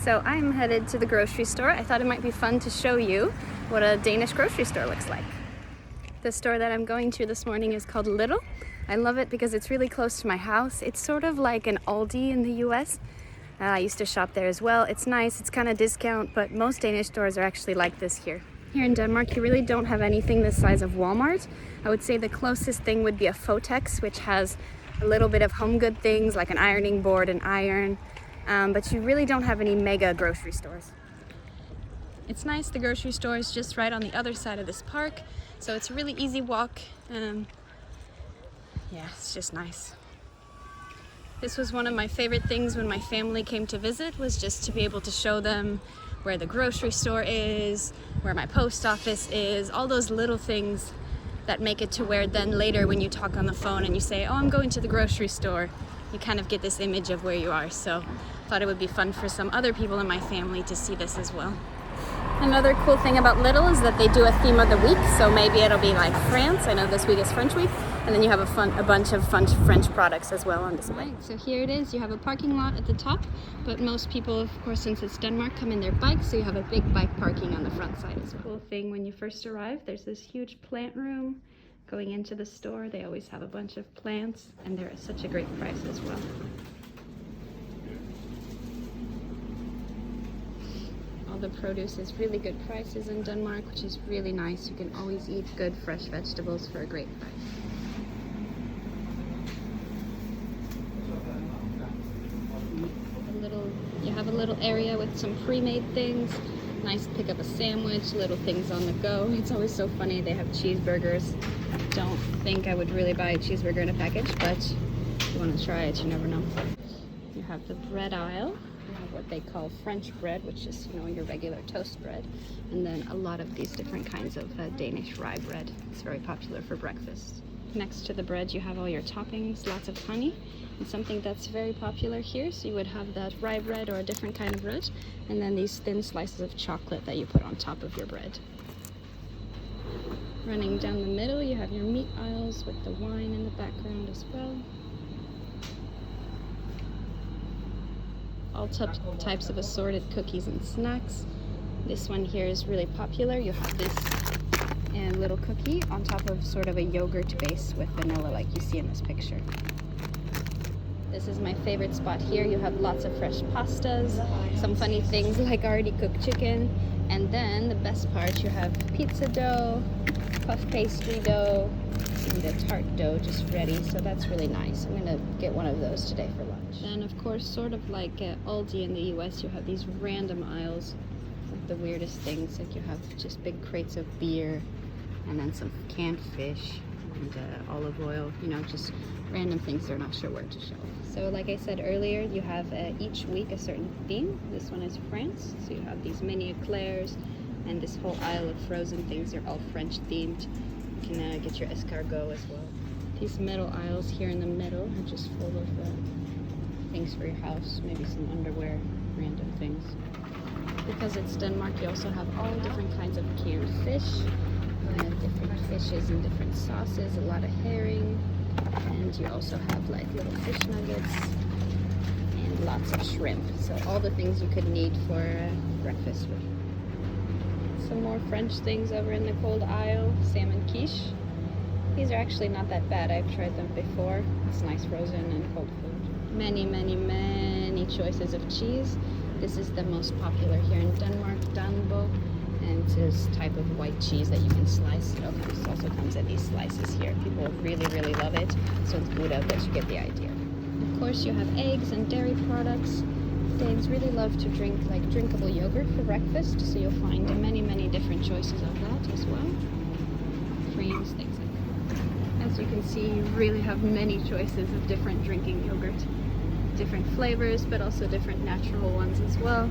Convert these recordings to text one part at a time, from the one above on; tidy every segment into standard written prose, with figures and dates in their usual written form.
So I'm headed to the grocery store. I thought it might be fun to show you what a Danish grocery store looks like. The store that I'm going to this morning is called Lidl. I love it because it's really close to my house. It's sort of like an Aldi in the US. I used to shop there as well. It's nice, it's kind of discount, but most Danish stores are actually like this here. Here in Denmark, you really don't have anything the size of Walmart. I would say the closest thing would be a Fotex, which has a little bit of home good things like an ironing board and iron, but you really don't have any mega grocery stores. It's nice, the grocery store is just right on the other side of this park, so it's a really easy walk. Yeah, it's just nice. This was one of my favorite things when my family came to visit, was just to be able to show them where the grocery store is, where my post office is, all those little things that make it to where then later when you talk on the phone and you say, oh, I'm going to the grocery store, you kind of get this image of where you are. So I thought it would be fun for some other people in my family to see this as well. Another cool thing about Lidl is that they do a theme of the week, so maybe it'll be like France. I know this week is French week, and then you have a bunch of fun French products as well on display. Right, so here it is. You have a parking lot at the top, but most people, of course, since it's Denmark, come in their bikes, so you have a big bike parking on the front side. It's a cool thing when you first arrive. There's this huge plant room going into the store. They always have a bunch of plants, and they're at such a great price as well. All the produce is really good prices in Denmark, which is really nice. You can always eat good fresh vegetables for a great price. You have a little area with some pre-made things. Nice to pick up a sandwich, little things on the go. It's always so funny. They have cheeseburgers. Don't think I would really buy a cheeseburger in a package, but if you want to try it, you never know. You have the bread aisle. You have what they call French bread, which is, you know, your regular toast bread. And then a lot of these different kinds of Danish rye bread. It's very popular for breakfast. Next to the bread, you have all your toppings, lots of honey. And something that's very popular here, so you would have that rye bread or a different kind of bread, and then these thin slices of chocolate that you put on top of your bread. Running down the middle, you have your meat aisles with the wine in the background as well. All types of assorted cookies and snacks. This one here is really popular. You have this little cookie on top of sort of a yogurt base with vanilla like you see in this picture. This is my favorite spot here. You have lots of fresh pastas, some funny things like already cooked chicken, and then the best part, you have pizza dough, puff pastry dough, and the tart dough just ready, so that's really nice. I'm gonna get one of those today for lunch. Then of course, sort of like Aldi in the US, you have these random aisles with the weirdest things, like you have just big crates of beer, and then some canned fish, and olive oil, you know, just random things they're not sure where to show. So like I said earlier, you have each week a certain theme. This one is France, so you have these mini eclairs, and this whole aisle of frozen things are all French themed. You can get your escargot as well. These middle aisles here in the middle are just full of things for your house, maybe some underwear, random things. Because it's Denmark, you also have all different kinds of canned fish, different fishes and different sauces, a lot of herring, and you also have like little fish nuggets and lots of shrimp. So all the things you could need for breakfast. Some more French things over in the cold aisle, salmon quiche. These are actually not that bad. I've tried them before. It's nice frozen and cold food. Many choices of cheese. This is the most popular here in Denmark, Danbo. And it's this type of white cheese that you can slice. It also comes in these slices here. People really love it. So it's Gouda, but you get the idea. Of course, you have eggs and dairy products. Danes really love to drink like drinkable yogurt for breakfast, so you'll find many different choices of that as well. Creams, things like that. As you can see, you really have many choices of different drinking yogurt. Different flavors, but also different natural ones as well.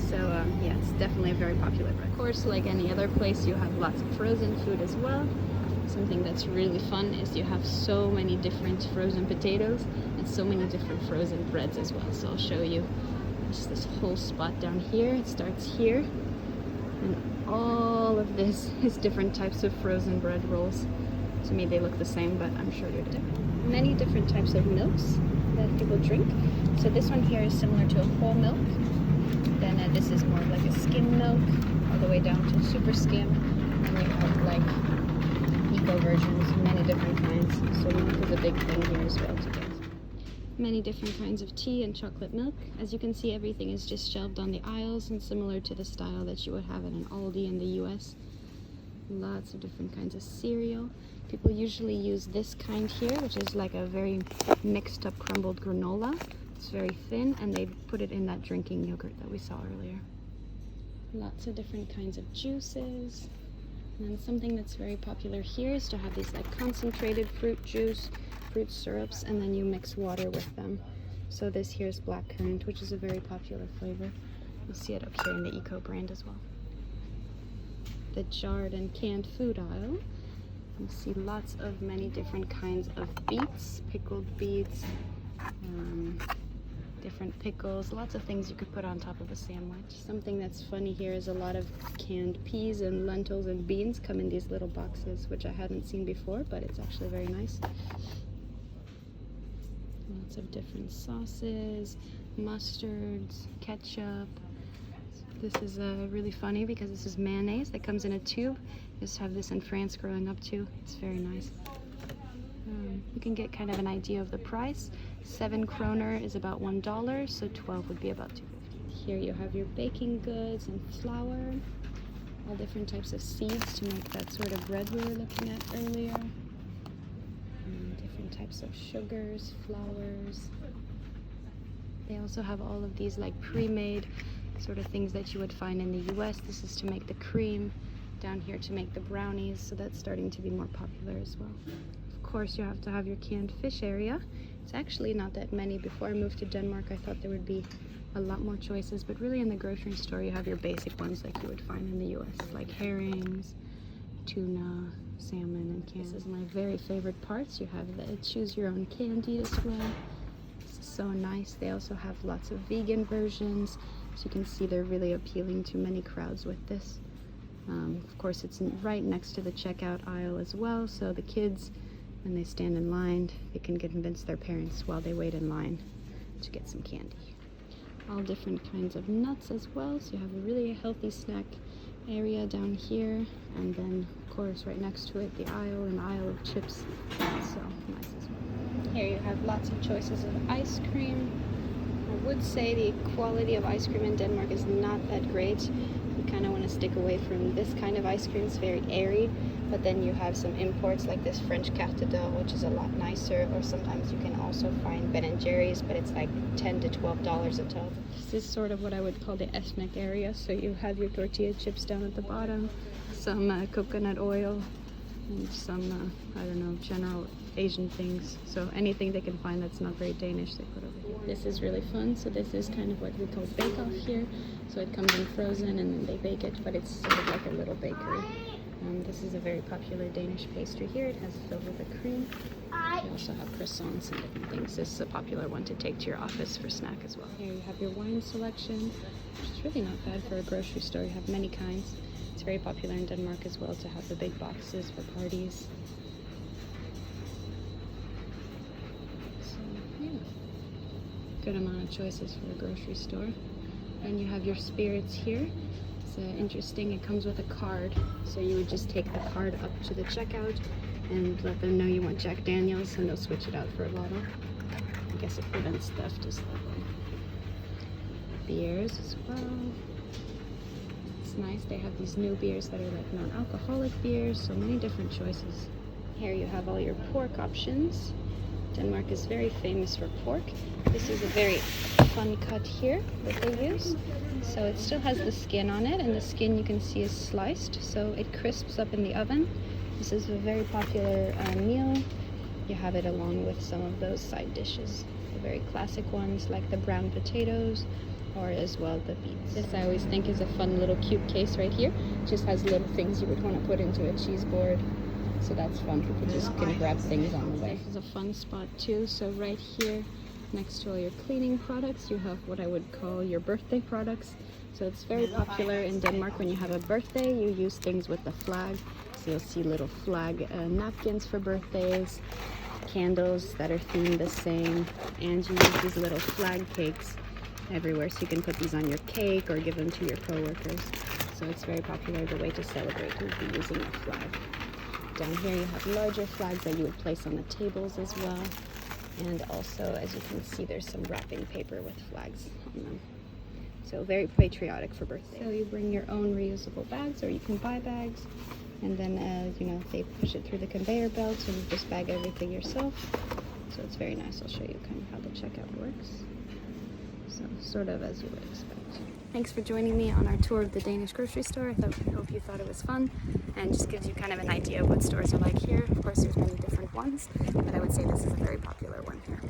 So yeah, it's definitely a very popular bread. Of course, like any other place, you have lots of frozen food as well. Something that's really fun is you have so many different frozen potatoes and so many different frozen breads as well. So I'll show you just this whole spot down here. It starts here, and all of this is different types of frozen bread rolls. To me, they look the same, but I'm sure they're different. Many different types of milks that people drink. So this one here is similar to a whole milk. Then this is more like a skim milk, all the way down to super skim. And you have like eco versions, many different kinds. So milk is a big thing here as well to get. Many different kinds of tea and chocolate milk. As you can see, everything is just shelved on the aisles and similar to the style that you would have at an Aldi in the US. Lots of different kinds of cereal. People usually use this kind here, which is like a very mixed up crumbled granola. It's very thin, and they put it in that drinking yogurt that we saw earlier. Lots of different kinds of juices. And then something that's very popular here is to have these like concentrated fruit juice, fruit syrups, and then you mix water with them. So this here is blackcurrant, which is a very popular flavor. You'll see it up here in the Eco brand as well. The jarred and canned food aisle. You see lots of many different kinds of beets, pickled beets, different pickles, lots of things you could put on top of a sandwich. Something that's funny here is a lot of canned peas and lentils and beans come in these little boxes, which I hadn't seen before, but it's actually very nice. Lots of different sauces, mustards, ketchup. This is really funny because this is mayonnaise that comes in a tube. I used to have this in France growing up too. It's very nice. You can get kind of an idea of the price. 7 kroner is about $1, so 12 would be about $2.50. Here you have your baking goods and flour, all different types of seeds to make that sort of bread we were looking at earlier. Different types of sugars, flours. They also have all of these like pre-made sort of things that you would find in the US. This is to make the cream, down here to make the brownies, so that's starting to be more popular as well. Of course, you have to have your canned fish area. It's actually not that many. Before I moved to Denmark, I thought there would be a lot more choices, but really in the grocery store you have your basic ones like you would find in the US, like herrings, tuna, salmon, and candy. This is my very favorite parts. You have the choose your own candy as well. This is so nice. They also have lots of vegan versions. So you can see they're really appealing to many crowds with this. Of course, it's right next to the checkout aisle as well, so the kids, when they stand in line, they can convince their parents while they wait in line to get some candy. All different kinds of nuts as well, so you have a really healthy snack area down here, and then of course right next to it the aisle of chips. So nice as well. Here you have lots of choices of ice cream. I would say the quality of ice cream in Denmark is not that great. You kind of want to stick away from this kind of ice cream. It's very airy, but then you have some imports like this French carte d'or, which is a lot nicer, or sometimes you can also find Ben & Jerry's, but it's like $10 to $12 a tub. This is sort of what I would call the ethnic area, so you have your tortilla chips down at the bottom, some coconut oil, and some, I don't know, general Asian things. So anything they can find that's not very Danish, they put over here. This is really fun. So this is kind of what we call bake-off here. So it comes in frozen and then they bake it, but it's sort of like a little bakery. This is a very popular Danish pastry here. It has filled with a cream. You also have croissants and different things. This is a popular one to take to your office for snack as well. Here you have your wine selection, which is really not bad for a grocery store. You have many kinds. It's very popular in Denmark as well to have the big boxes for parties. So, yeah, good amount of choices for a grocery store. And you have your spirits here. It's interesting, it comes with a card. So you would just take the card up to the checkout and let them know you want Jack Daniels, and they'll switch it out for a bottle. I guess it prevents theft as well. Beers as well. It's nice, they have these new beers that are like non-alcoholic beers, so many different choices. Here you have all your pork options. Denmark is very famous for pork. This is a very fun cut here that they use. So it still has the skin on it, and the skin you can see is sliced, so it crisps up in the oven. This is a very popular meal. You have it along with some of those side dishes. The very classic ones like the brown potatoes, or as well the beets. This I always think is a fun little cute case right here. It just has little things you would want to put into a cheese board. So that's fun. People just can grab things on the way. This is a fun spot too. So right here, next to all your cleaning products, you have what I would call your birthday products. So it's very popular in Denmark. When you have a birthday, you use things with the flag. So you'll see little flag napkins for birthdays, candles that are themed the same, and you use these little flag cakes everywhere. So you can put these on your cake or give them to your coworkers. So it's very popular. The way to celebrate would be using a flag. Down here you have larger flags that you would place on the tables as well. And also, as you can see, there's some wrapping paper with flags on them. So very patriotic for birthday. So you bring your own reusable bags, or you can buy bags. And then, you know, they push it through the conveyor belt and you just bag everything yourself. So it's very nice. I'll show you kind of how the checkout works. So sort of as you would expect. Thanks for joining me on our tour of the Danish grocery store. I hope you thought it was fun and just gives you kind of an idea of what stores are like here. Of course, there's many different ones, but I would say this is a very popular one here.